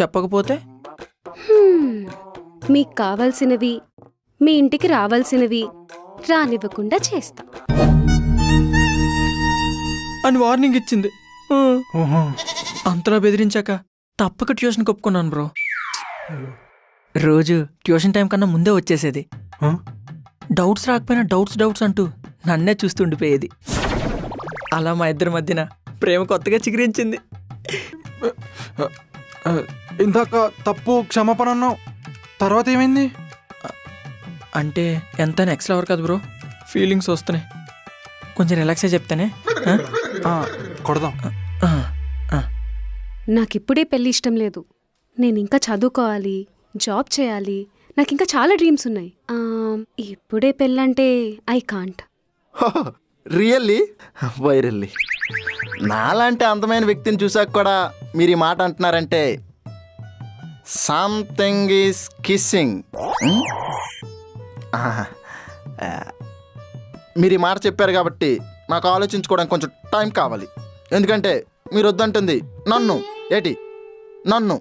చెప్పకపోతే మీకు కావాల్సినవి మీ ఇంటికి రావాల్సినవి రానివ్వకుండా చేస్తా అని వార్నింగ్ ఇచ్చింది. ఓహో. అంతలా బెదిరించాక తప్పక ట్యూషన్ ఒప్పుకున్నాను బ్రో. రోజు ట్యూషన్ టైం కన్నా ముందే వచ్చేసేది. ఆ? డౌట్స్ రాకపోయినా డౌట్స్ అంటూ నన్నే చూస్తూ ఉండిపోయేది. అలా మా ఇద్దరి మధ్యన ప్రేమ కొత్తగా చిగురించింది. ఇందాక తప్పు క్షమాపణ అన్నావు, తర్వాత ఏమైంది? అంటే ఎంత నెక్స్ట్ లవర్ కదా బ్రో, ఫీలింగ్స్ వస్తున్నాయి. కొంచెం రిలాక్సే చెప్తానే. కొడదాం. నాకిప్పుడే పెళ్లి ఇష్టం లేదు. నేను ఇంకా చదువుకోవాలి, జాబ్ చేయాలి. నాకు ఇంకా చాలా డ్రీమ్స్ ఉన్నాయి. ఇప్పుడే పెళ్ళంటే ఐ కాంట్. రియల్లీ వైరల్లీ నాలాంటి అందమైన వ్యక్తిని చూసాక కూడా మీరు ఈ మాట అంటున్నారంటే సంథింగ్ ఈజ్ కిస్సింగ్. మీరు ఈ మాట చెప్పారు కాబట్టి నాకు ఆలోచించుకోవడానికి కొంచెం టైం కావాలి. ఎందుకంటే మీరు వద్దంటుంది నన్ను